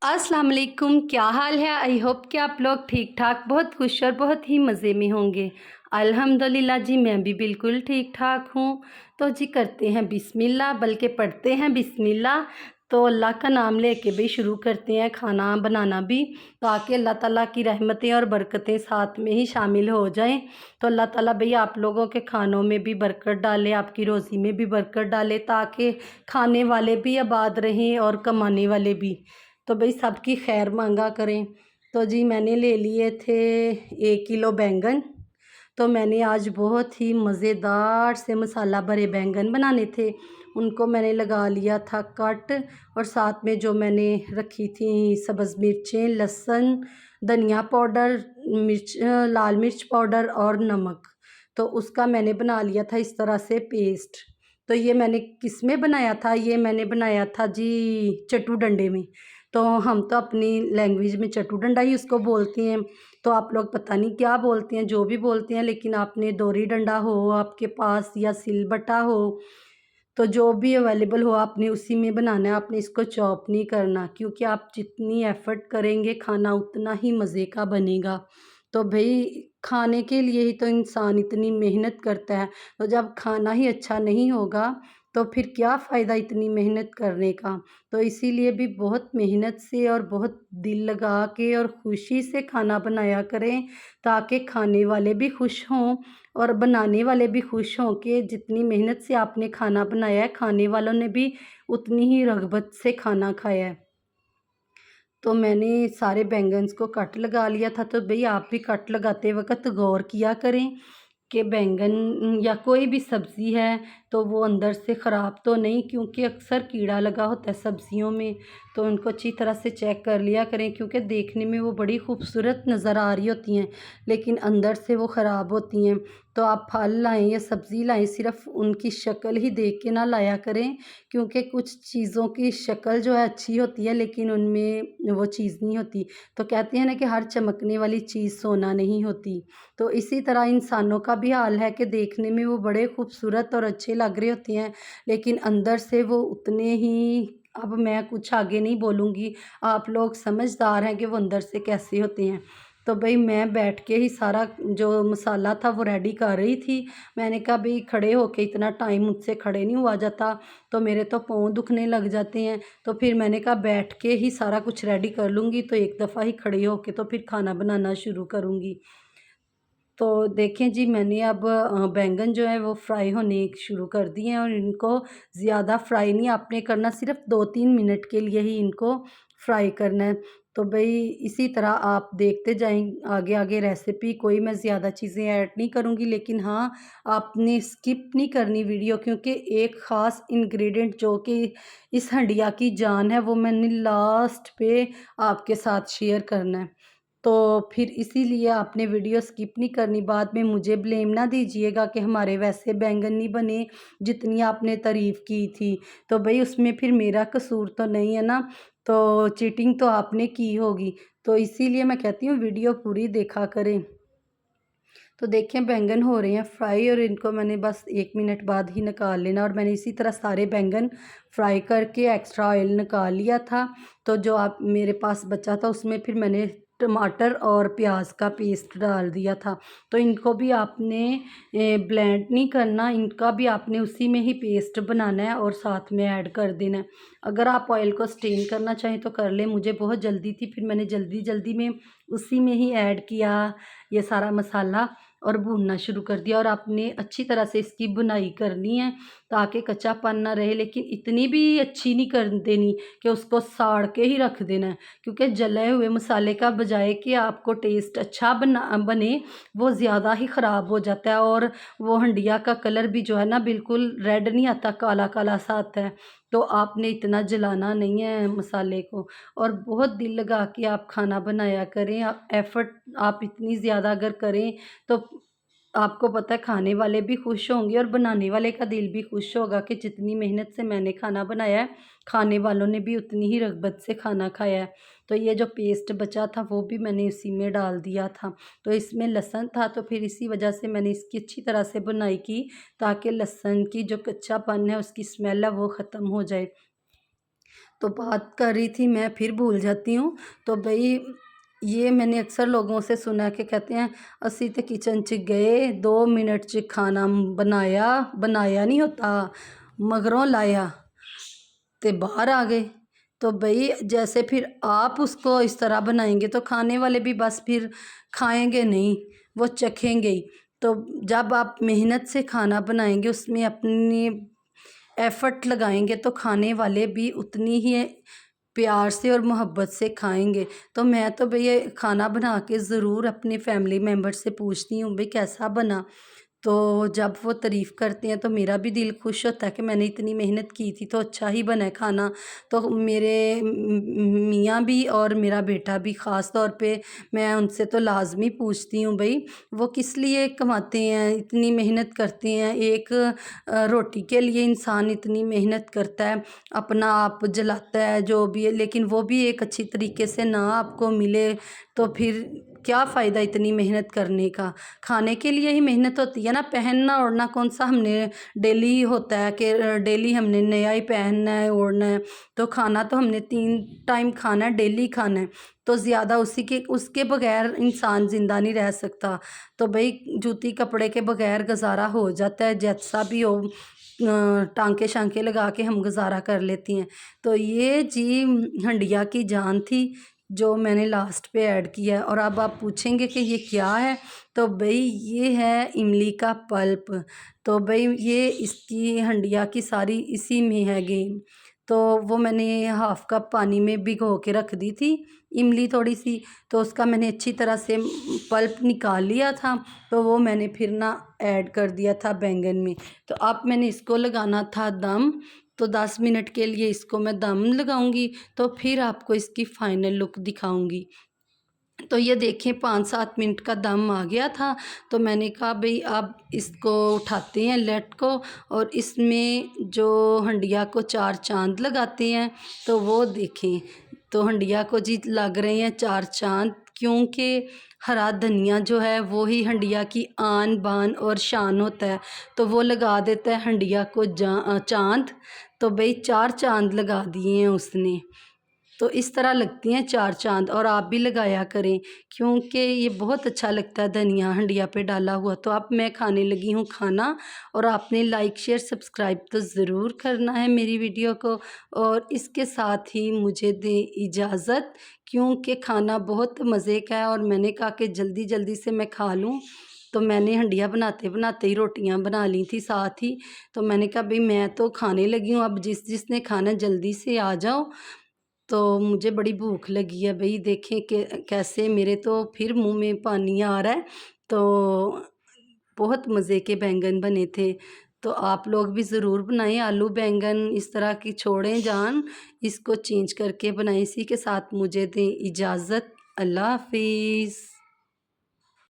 अस्सलाम वालेकुम, क्या हाल है। आई होप कि आप लोग ठीक ठाक बहुत खुश और बहुत ही मज़े में होंगे। अल्हम्दुलिल्लाह जी, मैं भी बिल्कुल ठीक ठाक हूँ। तो जी करते हैं बिस्मिल्लाह, बल्कि पढ़ते हैं बिस्मिल्लाह। तो अल्लाह का नाम लेके भी शुरू करते हैं खाना बनाना भी, ताकि अल्लाह ताला की रहमतें और बरकतें साथ में ही शामिल हो जाएं। तो अल्लाह ताला भई आप लोगों के खानों में भी बरकत डाले, आपकी रोज़ी में भी बरकत डाले, ताकि खाने वाले भी आबाद रहें और कमाने वाले भी। तो भाई सबकी खैर मांगा करें। तो जी मैंने ले लिए थे 1 किलो बैंगन। तो मैंने आज बहुत ही मज़ेदार से मसाला भरे बैंगन बनाने थे, उनको मैंने लगा लिया था कट। और साथ में जो मैंने रखी थी सब्ज़ मिर्चें, लहसुन, धनिया पाउडर, लाल मिर्च पाउडर और नमक, तो उसका मैंने बना लिया था इस तरह से पेस्ट। तो ये मैंने किस में बनाया था, ये मैंने बनाया था जी चट्टू डंडे में। तो हम तो अपनी लैंग्वेज में चट्टू डंडा ही उसको बोलते हैं। तो आप लोग पता नहीं क्या बोलते हैं, जो भी बोलते हैं, लेकिन आपने दोरी डंडा हो आपके पास या सिलबट्टा हो, तो जो भी अवेलेबल हो आपने उसी में बनाना है। आपने इसको चॉप नहीं करना, क्योंकि आप जितनी एफ़र्ट करेंगे खाना उतना ही मज़े का बनेगा। तो भई खाने के लिए ही तो इंसान इतनी मेहनत करता है। तो जब खाना ही अच्छा नहीं होगा तो फिर क्या फ़ायदा इतनी मेहनत करने का। तो इसीलिए भी बहुत मेहनत से और बहुत दिल लगा के और खुशी से खाना बनाया करें, ताकि खाने वाले भी खुश हों और बनाने वाले भी खुश हों कि जितनी मेहनत से आपने खाना बनाया है, खाने वालों ने भी उतनी ही रग़बत से खाना खाया है। तो मैंने सारे बैंगन्स को कट लगा लिया था। तो भई आप भी कट लगाते वक़्त गौर किया करें कि बैंगन या कोई भी सब्ज़ी है तो वो अंदर से ख़राब तो नहीं, क्योंकि अक्सर कीड़ा लगा होता है सब्ज़ियों में। तो उनको अच्छी तरह से चेक कर लिया करें, क्योंकि देखने में वो बड़ी खूबसूरत नज़र आ रही होती हैं, लेकिन अंदर से वो ख़राब होती हैं। तो आप फल लाएँ या सब्ज़ी लाएँ, सिर्फ़ उनकी शक्ल ही देख के ना लाया करें, क्योंकि कुछ चीज़ों की शक्ल जो है अच्छी होती है, लेकिन उनमें वो चीज़ नहीं होती। तो कहते हैं ना कि हर चमकने वाली चीज़ सोना नहीं होती। तो इसी तरह इंसानों का भी हाल है कि देखने में वो बड़े खूबसूरत और अच्छे लग रहे होते हैं, लेकिन अंदर से वो उतने ही, अब मैं कुछ आगे नहीं बोलूँगी, आप लोग समझदार हैं कि वो अंदर से कैसे होते हैं। तो भई मैं बैठ के ही सारा जो मसाला था वो रेडी कर रही थी। मैंने कहा भई खड़े होके इतना टाइम मुझसे खड़े नहीं हुआ जाता, तो मेरे तो पाँव दुखने लग जाते हैं। तो फिर मैंने कहा बैठ के ही सारा कुछ रेडी कर लूँगी, तो एक दफ़ा ही खड़े होके तो फिर खाना बनाना शुरू करूँगी। तो देखें जी, मैंने अब बैंगन जो है वो फ्राई होने शुरू कर दिए हैं, और इनको ज़्यादा फ्राई नहीं आपने करना, सिर्फ़ 2-3 मिनट के लिए ही इनको फ्राई करना है। तो भई इसी तरह आप देखते जाएँ आगे-आगे रेसिपी, कोई मैं ज़्यादा चीज़ें ऐड नहीं करूँगी, लेकिन हाँ, आपने स्किप नहीं करनी वीडियो, क्योंकि एक ख़ास इंग्रीडिएंट जो कि इस हंडिया की जान है, वो मैंने लास्ट पे आपके साथ शेयर करना है। तो फिर इसीलिए आपने वीडियो स्किप नहीं करनी। बाद में मुझे ब्लेम ना दीजिएगा कि हमारे वैसे बैंगन नहीं बने जितनी आपने तारीफ़ की थी। तो भई उसमें फिर मेरा कसूर तो नहीं है ना, तो चीटिंग तो आपने की होगी। तो इसीलिए मैं कहती हूँ वीडियो पूरी देखा करें। तो देखें बैंगन हो रहे हैं फ्राई, और इनको मैंने बस 1 मिनट बाद ही निकाल लेना, और मैंने इसी तरह सारे बैंगन फ्राई करके एक्स्ट्रा ऑयल निकाल लिया था। तो जो आप मेरे पास बचा था उसमें फिर मैंने टमाटर और प्याज का पेस्ट डाल दिया था। तो इनको भी आपने ब्लेंड नहीं करना, इनका भी आपने उसी में ही पेस्ट बनाना है और साथ में ऐड कर देना है। अगर आप ऑयल को स्टेन करना चाहें तो कर लें, मुझे बहुत जल्दी थी, फिर मैंने जल्दी-जल्दी में उसी में ही ऐड किया ये सारा मसाला और भूनना शुरू कर दिया। और आपने अच्छी तरह से इसकी भुनाई करनी है, ताकि कच्चापन ना रहे, लेकिन इतनी भी अच्छी नहीं कर देनी कि उसको साड़ के ही रख देना है, क्योंकि जले हुए मसाले का बजाय कि आपको टेस्ट अच्छा बने, वो ज़्यादा ही ख़राब हो जाता है। और वो हंडिया का कलर भी जो है ना बिल्कुल रेड नहीं आता, काला-काला सा आता है। तो आपने इतना जलाना नहीं है मसाले को, और बहुत दिल लगा के आप खाना बनाया करें। आप एफ़र्ट आप इतनी ज़्यादा अगर करें तो आपको पता है खाने वाले भी खुश होंगे, और बनाने वाले का दिल भी खुश होगा कि जितनी मेहनत से मैंने खाना बनाया है, खाने वालों ने भी उतनी ही रग़बत से खाना खाया है। तो ये जो पेस्ट बचा था वो भी मैंने इसी में डाल दिया था। तो इसमें लहसुन था, तो फिर इसी वजह से मैंने इसकी अच्छी तरह से बुनाई की, ताकि लहसुन की जो कच्चापन है उसकी स्मेल है वो ख़त्म हो जाए। तो बात कर रही थी मैं, फिर भूल जाती हूँ। तो भई ये मैंने अक्सर लोगों से सुना कि कहते हैं असी ते किचन च गए 2 मिनट च खाना बनाया, बनाया नहीं होता मगरों लाया ते बाहर आ गए। तो भई जैसे फिर आप उसको इस तरह बनाएंगे तो खाने वाले भी बस फिर खाएंगे नहीं, वो चखेंगे ही। तो जब आप मेहनत से खाना बनाएंगे, उसमें अपनी एफ़र्ट लगाएंगे, तो खाने वाले भी उतनी ही प्यार से और मोहब्बत से खाएंगे। तो मैं तो भैया खाना बना के ज़रूर अपने फैमिली मेम्बर से पूछती हूँ भाई कैसा बना। तो जब वो तारीफ़ करते हैं तो मेरा भी दिल खुश होता है कि मैंने इतनी मेहनत की थी तो अच्छा ही बना है खाना। तो मेरे मियाँ भी और मेरा बेटा भी ख़ास तौर पे मैं उनसे तो लाज़मी पूछती हूँ भई वो किस लिए कमाते हैं, इतनी मेहनत करते हैं। एक रोटी के लिए इंसान इतनी मेहनत करता है, अपना आप जलाता है जो भी है, लेकिन वो भी एक अच्छी तरीके से ना आपको मिले तो फिर क्या फ़ायदा इतनी मेहनत करने का। खाने के लिए ही मेहनत होती है ना, पहनना ओढ़ना कौन सा हमने डेली ही होता है कि डेली हमने नया ही पहनना है ओढ़ना है। तो खाना तो हमने 3 टाइम खाना है, डेली खाना है। तो ज़्यादा उसके बगैर इंसान ज़िंदा नहीं रह सकता। तो भई जूती कपड़े के बगैर गुज़ारा हो जाता है, जैसा भी हो टाँके शाँके लगा के हम गुज़ारा कर लेती हैं। तो ये जी हंडिया की जान थी जो मैंने लास्ट पे ऐड किया है। और अब आप पूछेंगे कि ये क्या है? तो भई ये है इमली का पल्प। तो भई ये इसकी हंडिया की सारी इसी में है गेम। तो वो मैंने हाफ़ कप पानी में भिगो के रख दी थी इमली थोड़ी-सी, तो उसका मैंने अच्छी तरह से पल्प निकाल लिया था। तो वो मैंने फिर ना ऐड कर दिया था बैंगन में। तो अब मैंने इसको लगाना था दम। तो 10 मिनट के लिए इसको मैं दम लगाऊंगी, तो फिर आपको इसकी फाइनल लुक दिखाऊंगी। तो ये देखें 5-7 मिनट का दम आ गया था। तो मैंने कहा भाई अब इसको उठाते हैं लेट को, और इसमें जो हंडिया को 4 चांद लगाते हैं। तो वो देखें, तो हंडिया को जी लग रहे हैं 4 चांद, क्योंकि हरा धनिया जो है वो ही हंडिया की आन बान और शान होता है। तो वो लगा देता है हंडिया को चांद। तो भाई 4 चांद लगा दिए हैं उसने। तो इस तरह लगती हैं 4 चाँद, और आप भी लगाया करें क्योंकि ये बहुत अच्छा लगता है धनिया हंडिया पे डाला हुआ। तो अब मैं खाने लगी हूँ खाना, और आपने लाइक शेयर सब्सक्राइब तो ज़रूर करना है मेरी वीडियो को, और इसके साथ ही मुझे दें इजाज़त, क्योंकि खाना बहुत मज़े का है और मैंने कहा कि जल्दी जल्दी से मैं खा लूँ। तो मैंने हंडिया बनाते बनाते ही रोटियां बना ली थी साथ ही। तो मैंने कहा भाई मैं तो खाने लगी हूँ, अब जिसने खाना जल्दी से आ जाओ। तो मुझे बड़ी भूख लगी है भई, देखें कि कैसे मेरे तो फिर मुँह में पानी आ रहा है। तो बहुत मज़े के बैंगन बने थे। तो आप लोग भी ज़रूर बनाएं, आलू बैंगन इस तरह की छोड़ें जान, इसको चेंज करके बनाएं। इसी के साथ मुझे दें इजाज़त। अल्लाह हाफ़िज़।